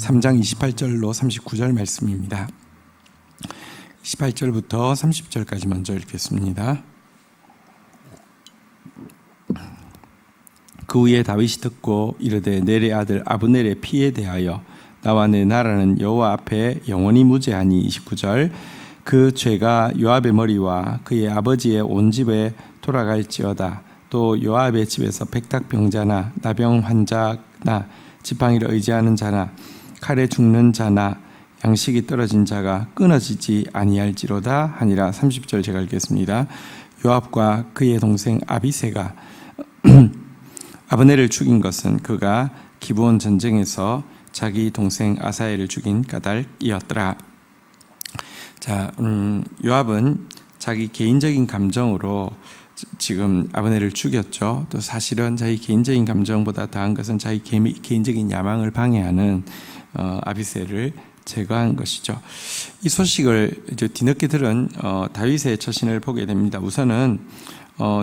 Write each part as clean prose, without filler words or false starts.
3장 28절로 39절 말씀입니다. 28절부터 30절까지 먼저 읽겠습니다. 그 후에 다윗이 듣고 이르되 넬의 아들 아브넬의 피에 대하여 나와 내 나라는 여호와 앞에 영원히 무죄하니. 29절 그 죄가 요압의 머리와 그의 아버지의 온 집에 돌아갈지어다. 또 요압의 집에서 백탁병자나 나병 환자나 지팡이를 의지하는 자나 칼에 죽는 자나 양식이 떨어진 자가 끊어지지 아니할지로다 하니라. 30절 제가 읽겠습니다. 요압과 그의 동생 아비새가 아브넬을 죽인 것은 그가 기브온 전쟁에서 자기 동생 아사엘을 죽인 까닭이었더라. 자, 요압은 자기 개인적인 감정으로 지금 아브넬을 죽였죠. 또 사실은 자기 개인적인 감정보다 더한 것은 자기 개인적인 야망을 방해하는 아비새를 제거한 것이죠. 이 소식을 이제 뒤늦게 들은 다윗의 처신을 보게 됩니다. 우선은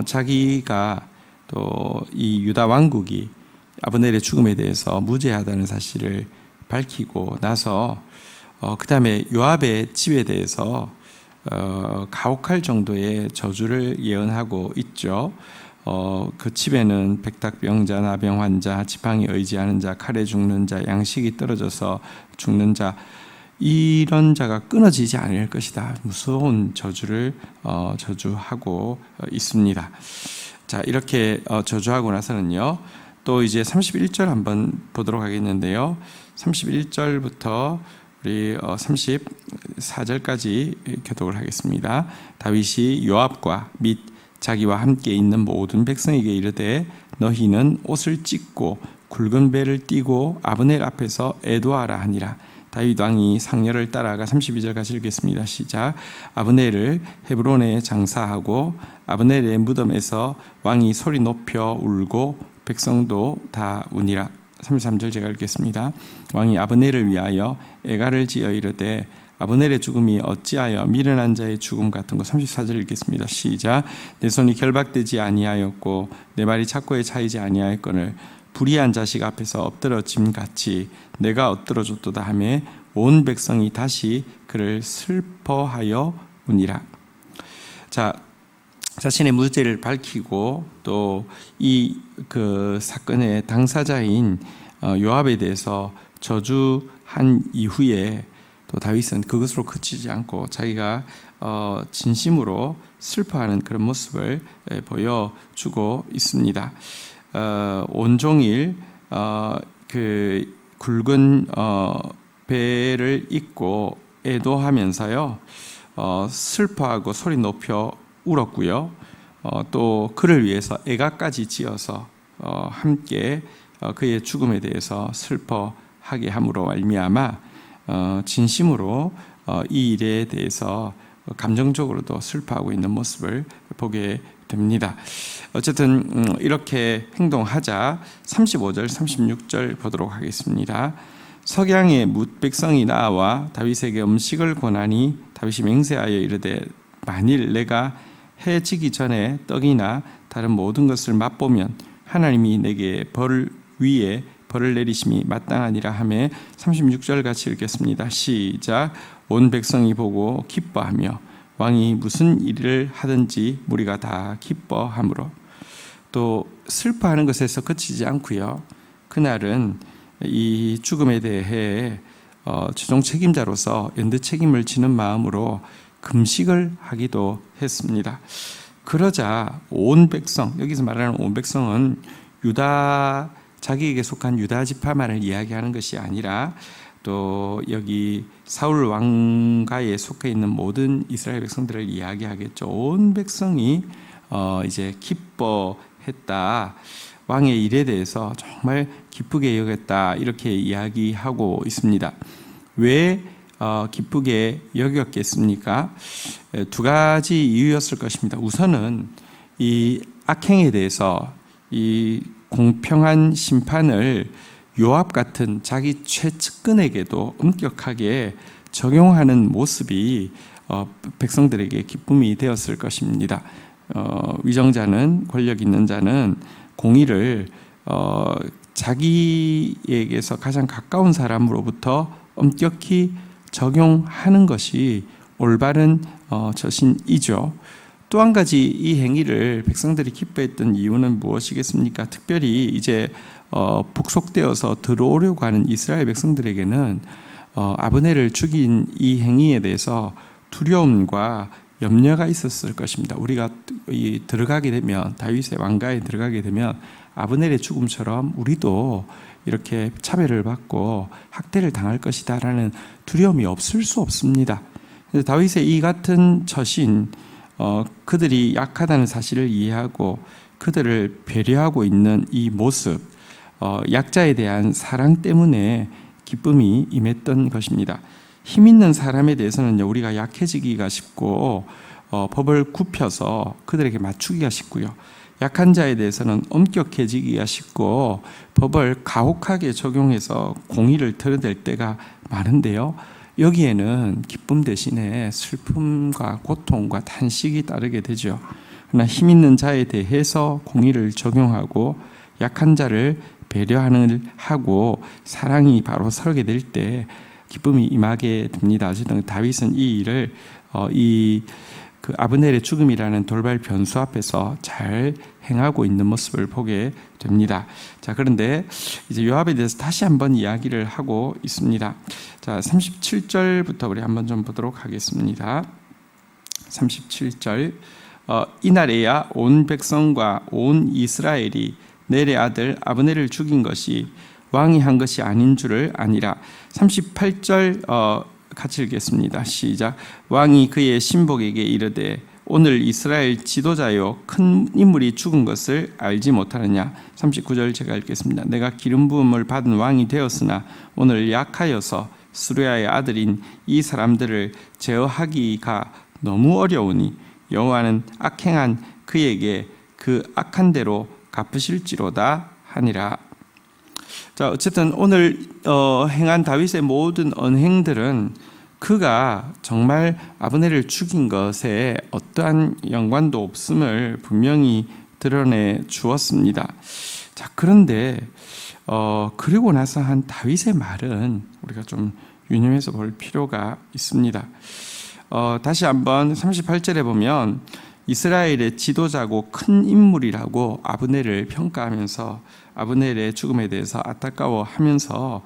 자기가 또 이 유다 왕국이 아브넬의 죽음에 대해서 무죄하다는 사실을 밝히고 나서 그 다음에 요압의 집에 대해서 가혹할 정도의 저주를 예언하고 있죠. 그 집에는 백탁병자, 나병 환자, 지팡이 의지하는 자, 칼에 죽는 자, 양식이 떨어져서 죽는 자, 이런 자가 끊어지지 않을 것이다. 무서운 저주를 저주하고 있습니다. 자, 이렇게 저주하고 나서는요, 또 이제 31절 한번 보도록 하겠는데요. 31절부터 우리 34절까지 교독을 하겠습니다. 다윗이 요압과 및 자기와 함께 있는 모든 백성에게 이르되 너희는 옷을 찢고 굵은 배를 띠고 아브넬 앞에서 애도하라 하니라. 다윗 왕이 상렬을 따라가 32절 같이 읽겠습니다. 시작. 아브넬을 헤브론에 장사하고 아브넬의 무덤에서 왕이 소리 높여 울고 백성도 다 우니라. 33절 제가 읽겠습니다. 왕이 아브넬을 위하여 애가를 지어 이르되 아브넬의 죽음이 어찌하여 미련한 자의 죽음 같은 거. 34절 읽겠습니다. 시작. 내 손이 결박되지 아니하였고 내 발이 착고에 차이지 아니하였거늘 불의한 자식 앞에서 엎드러짐 같이 내가 엎드러졌도다 하며 온 백성이 다시 그를 슬퍼하여 우니라. 자, 자신의 무죄를 밝히고 또 이 그 사건의 당사자인 요압에 대해서 저주한 이후에 또 다윗은 그것으로 그치지 않고 자기가 진심으로 슬퍼하는 그런 모습을 보여주고 있습니다. 온종일 그 굵은 배를 입고 애도하면서요, 슬퍼하고 소리 높여 울었고요. 또 그를 위해서 애가까지 지어서 함께 그의 죽음에 대해서 슬퍼하게 함으로 말미암아 진심으로 이 일에 대해서 감정적으로도 슬퍼하고 있는 모습을 보게 됩니다. 어쨌든 이렇게 행동하자 35절 36절 보도록 하겠습니다. 석양에 뭇 백성이 나와 다윗에게 음식을 권하니 다윗이 맹세하여 이르되 만일 내가 해 지기 전에 떡이나 다른 모든 것을 맛보면 하나님이 내게 벌 위에 벌을 내리심이 마땅하니라 하며 36절 같이 읽겠습니다. 시작. 온 백성이 보고 기뻐하며 왕이 무슨 일을 하든지 무리가 다 기뻐하므로. 또 슬퍼하는 것에서 그치지 않고요, 그날은 이 죽음에 대해 최종 책임자로서 연대 책임을 지는 마음으로 금식을 하기도 했습니다. 그러자 온 백성, 여기서 말하는 온 백성은 유다, 자기에게 속한 유다 지파만을 이야기하는 것이 아니라 또 여기 사울 왕가에 속해 있는 모든 이스라엘 백성들을 이야기하겠죠. 온 백성이 이제 기뻐했다. 왕의 일에 대해서 정말 기쁘게 여겼다. 이렇게 이야기하고 있습니다. 왜 기쁘게 여겼겠습니까? 두 가지 이유였을 것입니다. 우선은 이 악행에 대해서 이 공평한 심판을 요압 같은 자기 최측근에게도 엄격하게 적용하는 모습이 백성들에게 기쁨이 되었을 것입니다. 위정자는, 권력 있는 자는 공의를 자기에게서 가장 가까운 사람으로부터 엄격히 적용하는 것이 올바른 처신이죠. 또 한 가지 이 행위를 백성들이 기뻐했던 이유는 무엇이겠습니까? 특별히 이제 북속되어서 들어오려고 하는 이스라엘 백성들에게는 아브넬을 죽인 이 행위에 대해서 두려움과 염려가 있었을 것입니다. 우리가 들어가게 되면, 다윗의 왕가에 들어가게 되면 아브넬의 죽음처럼 우리도 이렇게 차별을 받고 학대를 당할 것이다라는 두려움이 없을 수 없습니다. 그래서 다윗의 이 같은 처신, 그들이 약하다는 사실을 이해하고 그들을 배려하고 있는 이 모습, 약자에 대한 사랑 때문에 기쁨이 임했던 것입니다. 힘 있는 사람에 대해서는 우리가 약해지기가 쉽고 법을 굽혀서 그들에게 맞추기가 쉽고요. 약한 자에 대해서는 엄격해지기가 쉽고 법을 가혹하게 적용해서 공의를 드러낼 때가 많은데요. 여기에는 기쁨 대신에 슬픔과 고통과 탄식이 따르게 되죠. 그러나 힘 있는 자에 대해서 공의를 적용하고 약한 자를 배려하는 하고 사랑이 바로 서게 될 때 기쁨이 임하게 됩니다. 어쨌든 다윗은 이 일을 그 아브넬의 죽음이라는 돌발 변수 앞에서 잘 행하고 있는 모습을 보게 됩니다. 자, 그런데 이제 요압에 대해서 다시 한번 이야기를 하고 있습니다. 자, 37절부터 우리 한번 좀 보도록 하겠습니다. 37절. 이날에야 온 백성과 온 이스라엘이 넬의 아들 아브넬을 죽인 것이 왕이 한 것이 아닌 줄을 아니라. 38절 같이 읽겠습니다. 시작. 왕이 그의 신복에게 이르되 오늘 이스라엘 지도자요 큰 인물이 죽은 것을 알지 못하느냐. 39절 제가 읽겠습니다. 내가 기름 부음을 받은 왕이 되었으나 오늘 약하여서 수르야의 아들인 이 사람들을 제어하기가 너무 어려우니 여호와는 악행한 그에게 그 악한 대로 갚으실지로다 하니라. 자, 어쨌든 오늘 행한 다윗의 모든 언행들은 그가 정말 아브넬을 죽인 것에 어떠한 연관도 없음을 분명히 드러내 주었습니다. 자, 그런데 그리고 나서 한 다윗의 말은 우리가 좀 유념해서 볼 필요가 있습니다. 다시 한번 38절에 보면 이스라엘의 지도자고 큰 인물이라고 아브넬을 평가하면서 아브넬의 죽음에 대해서 안타까워하면서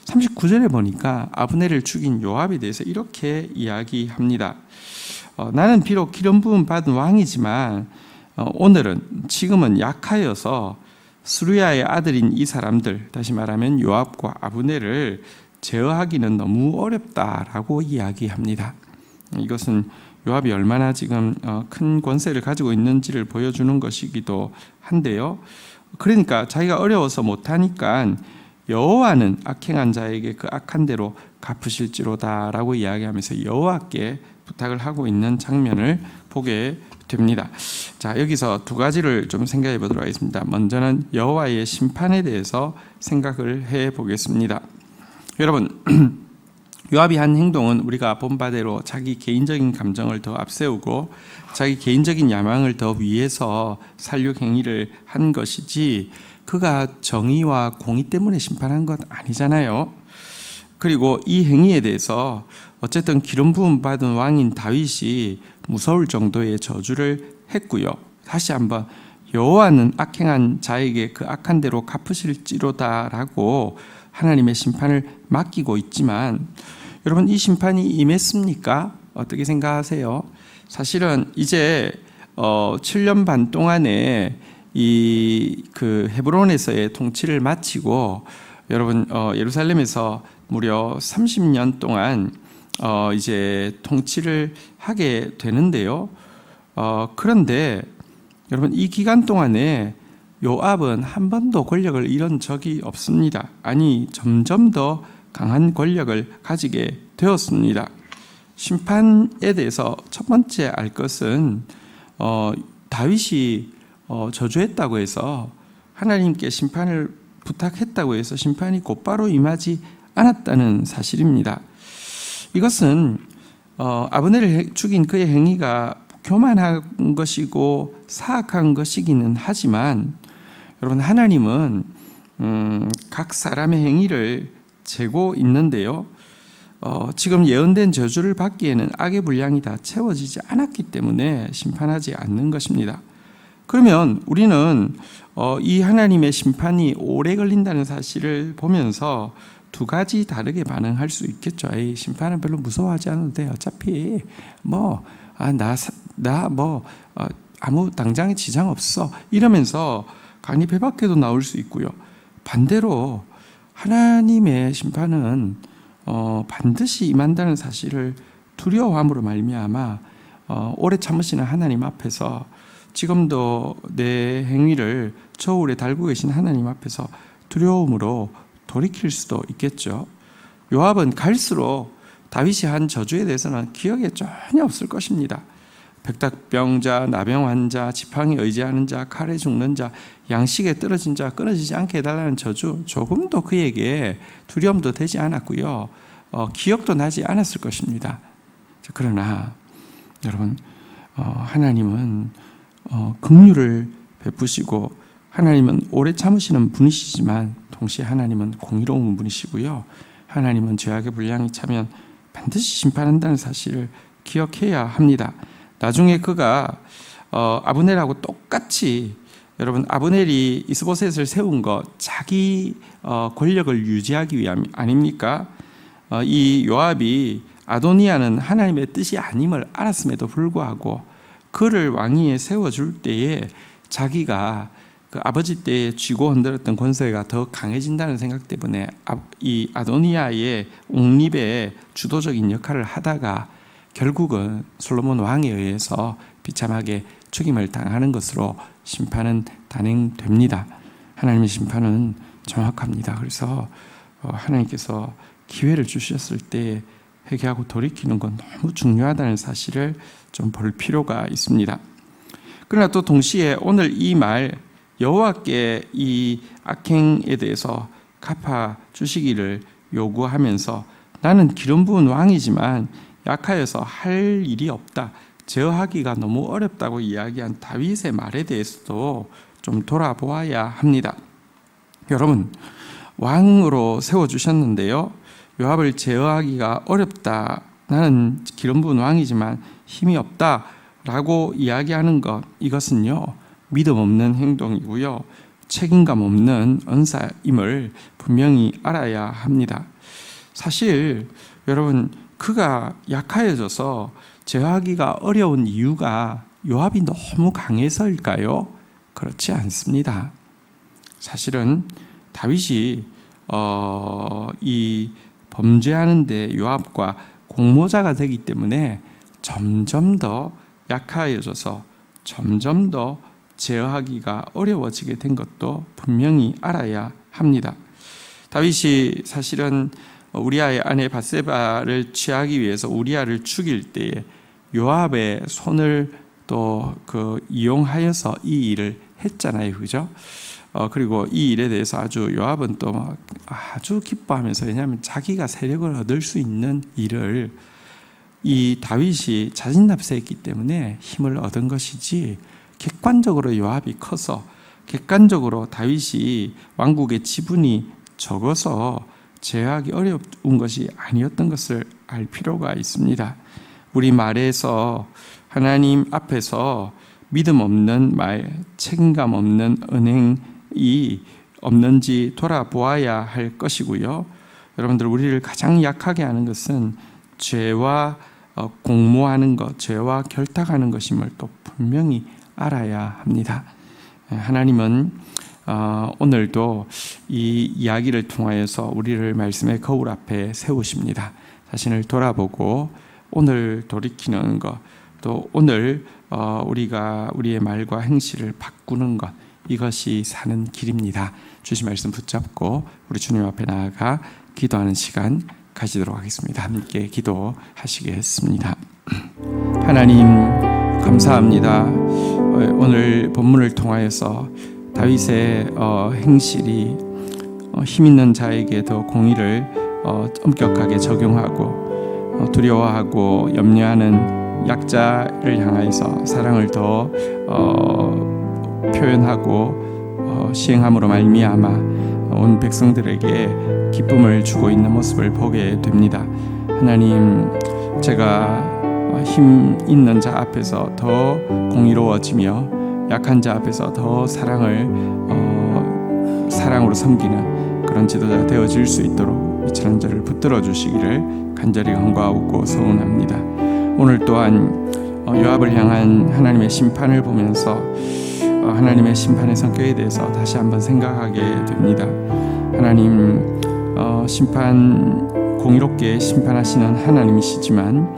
39절에 보니까 아브넬을 죽인 요압에 대해서 이렇게 이야기합니다. 나는 비록 기름 부음 받은 왕이지만 지금은 약하여서 수르야의 아들인 이 사람들, 다시 말하면 요압과 아브넬을 제어하기는 너무 어렵다라고 이야기합니다. 이것은 요압이 얼마나 지금 큰 권세를 가지고 있는지를 보여주는 것이기도 한데요. 그러니까 자기가 어려워서 못하니까 여호와는 악행한 자에게 그 악한 대로 갚으실지로다라고 이야기하면서 여호와께 부탁을 하고 있는 장면을 보게 됩니다. 자, 여기서 두 가지를 좀 생각해 보도록 하겠습니다. 먼저는 여호와의 심판에 대해서 생각을 해 보겠습니다. 여러분, 요압이 한 행동은 우리가 본 바대로 자기 개인적인 감정을 더 앞세우고 자기 개인적인 야망을 더 위해서 살육 행위를 한 것이지 그가 정의와 공의 때문에 심판한 것 아니잖아요. 그리고 이 행위에 대해서 어쨌든 기름 부음 받은 왕인 다윗이 무서울 정도의 저주를 했고요. 다시 한번 여호와는 악행한 자에게 그 악한 대로 갚으실지로다라고 하나님의 심판을 맡기고 있지만 여러분, 이 심판이 임했습니까? 어떻게 생각하세요? 사실은 이제 7년 반 동안에 그 헤브론에서의 통치를 마치고 여러분 예루살렘에서 무려 30년 동안 이제 통치를 하게 되는데요. 그런데 여러분, 이 기간 동안에 요압은 한 번도 권력을 잃은 적이 없습니다. 아니, 점점 더 강한 권력을 가지게 되었습니다. 심판에 대해서 첫 번째 알 것은 다윗이 저주했다고 해서 하나님께 심판을 부탁했다고 해서 심판이 곧바로 임하지 않았다는 사실입니다. 이것은 아브넬을 죽인 그의 행위가 교만한 것이고 사악한 것이기는 하지만 여러분, 하나님은 각 사람의 행위를 재고 있는데요. 지금 예언된 저주를 받기에는 악의 분량이 다 채워지지 않았기 때문에 심판하지 않는 것입니다. 그러면 우리는 이 하나님의 심판이 오래 걸린다는 사실을 보면서 두 가지 다르게 반응할 수 있겠죠. 심판은 별로 무서워하지 않아도 돼. 어차피 아무 당장에 지장 없어. 이러면서 강리 배 밖에도 나올 수 있고요. 반대로 하나님의 심판은 반드시 임한다는 사실을 두려워함으로 말미암아 오래 참으시는 하나님 앞에서 지금도 내 행위를 저울에 달고 계신 하나님 앞에서 두려움으로 돌이킬 수도 있겠죠. 요압은 갈수록 다윗이 한 저주에 대해서는 기억에 전혀 없을 것입니다. 백탁병자, 나병 환자, 지팡이 의지하는 자, 칼에 죽는 자, 양식에 떨어진 자, 끊어지지 않게 해달라는 저주, 조금도 그에게 두려움도 되지 않았고요. 기억도 나지 않았을 것입니다. 그러나 여러분, 하나님은 긍휼을 베푸시고 하나님은 오래 참으시는 분이시지만 동시에 하나님은 공의로운 분이시고요. 하나님은 죄악의 분량이 차면 반드시 심판한다는 사실을 기억해야 합니다. 나중에 그가 아브넬하고 똑같이, 여러분, 아브넬이 이스보셋을 세운 거 자기 권력을 유지하기 위함 아닙니까? 이 요압이 아도니아는 하나님의 뜻이 아님을 알았음에도 불구하고 그를 왕위에 세워줄 때에 자기가 그 아버지 때에 쥐고 흔들었던 권세가 더 강해진다는 생각 때문에 이 아도니아의 옹립의 주도적인 역할을 하다가 결국은 솔로몬 왕에 의해서 비참하게 죽임을 당하는 것으로 심판은 단행됩니다. 하나님의 심판은 정확합니다. 그래서 하나님께서 기회를 주셨을 때 회개하고 돌이키는 건 너무 중요하다는 사실을 좀 볼 필요가 있습니다. 그러나 또 동시에 오늘 이 말, 여호와께 이 악행에 대해서 갚아 주시기를 요구하면서 나는 기름 부은 왕이지만 약하여서 할 일이 없다, 제어하기가 너무 어렵다고 이야기한 다윗의 말에 대해서도 좀 돌아보아야 합니다. 여러분, 왕으로 세워주셨는데요, 요압을 제어하기가 어렵다, 나는 기름 부은 왕이지만 힘이 없다 라고 이야기하는 것, 이것은요 믿음 없는 행동이고요, 책임감 없는 언사임을 분명히 알아야 합니다. 사실 여러분, 그가 약하여져서 제어하기가 어려운 이유가 요압이 너무 강해서일까요? 그렇지 않습니다. 사실은 다윗이 이 범죄하는데 요압과 공모자가 되기 때문에 점점 더 약하여져서 점점 더 제어하기가 어려워지게 된 것도 분명히 알아야 합니다. 다윗이 사실은 우리아의 아내 밧세바를 취하기 위해서 우리아를 죽일 때에 요압의 손을 또 이용하여서 이 일을 했잖아요, 그죠? 그리고 이 일에 대해서 아주 요압은 또 아주 기뻐하면서, 왜냐하면 자기가 세력을 얻을 수 있는 일을 이 다윗이 자진납세했기 때문에 힘을 얻은 것이지, 객관적으로 요압이 커서, 객관적으로 다윗이 왕국의 지분이 적어서 제어하기 어려운 것이 아니었던 것을 알 필요가 있습니다. 우리 말에서 하나님 앞에서 믿음 없는 말, 책임감 없는 은행이 없는지 돌아보아야 할 것이고요. 여러분들, 우리를 가장 약하게 하는 것은 죄와 공모하는 것, 죄와 결탁하는 것임을 또 분명히 알아야 합니다. 하나님은 오늘도 이 이야기를 통하여서 우리를 말씀의 거울 앞에 세우십니다. 자신을 돌아보고 오늘 돌이키는 것, 또 오늘 우리가 우리의 말과 행실을 바꾸는 것, 이것이 사는 길입니다. 주신 말씀 붙잡고 우리 주님 앞에 나아가 기도하는 시간 가지도록 하겠습니다. 함께 기도하시겠습니다. 하나님, 감사합니다. 오늘 본문을 통하여서 다윗의 행실이 힘 있는 자에게도 공의를 엄격하게 적용하고 두려워하고 염려하는 약자를 향하여서 사랑을 더 표현하고 시행함으로 말미암아 온 백성들에게 기쁨을 주고 있는 모습을 보게 됩니다. 하나님, 제가 힘 있는 자 앞에서 더 공의로워지며 약한 자 앞에서 더 사랑으로 섬기는 그런 지도자가 되어질 수 있도록 이처럼 저를 붙들어 주시기를 간절히 간구하고 소원합니다. 오늘 또한 요압을 향한 하나님의 심판을 보면서 하나님의 심판의 성격에 대해서 다시 한번 생각하게 됩니다. 하나님 공의롭게 심판하시는 하나님이시지만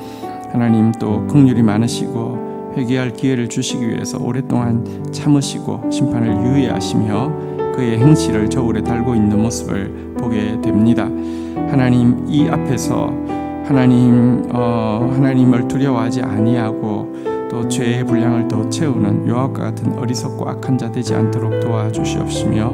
하나님 또 긍휼이 많으시고 회개할 기회를 주시기 위해서 오랫동안 참으시고 심판을 유예하시며 그의 행실을 저울에 달고 있는 모습을 보게 됩니다. 하나님, 이 앞에서 하나님을 두려워하지 아니하고 또 죄의 분량을 더 채우는 요압과 같은 어리석고 악한 자 되지 않도록 도와주시옵시며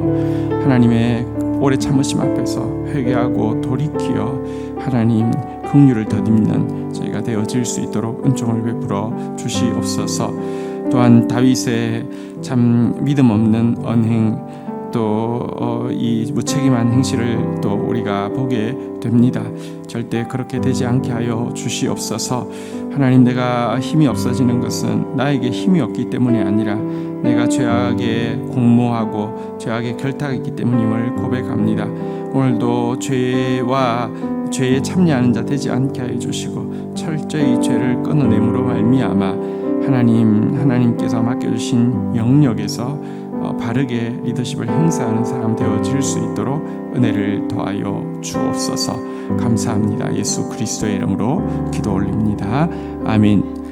하나님의 오래 참으심 앞에서 회개하고 돌이키어 하나님 긍휼을 덧입는 저희가 되어질 수 있도록 은총을 베풀어 주시옵소서. 또한 다윗의 참 믿음 없는 언행 또 이 무책임한 행실을 또 우리가 보게 됩니다. 절대 그렇게 되지 않게 하여 주시옵소서. 하나님, 내가 힘이 없어지는 것은 나에게 힘이 없기 때문이 아니라 내가 죄악에 공모하고 죄악에 결탁했기 때문임을 고백합니다. 오늘도 죄에 참여하는 자 되지 않게 하여 주시고 철저히 죄를 끊어냄으로 말미암아 하나님께서 맡겨주신 영역에서 바르게 리더십을 행사하는 사람 되어질 수 있도록 은혜를 더하여 주옵소서. 감사합니다. 예수 그리스도의 이름으로 기도 올립니다. 아멘.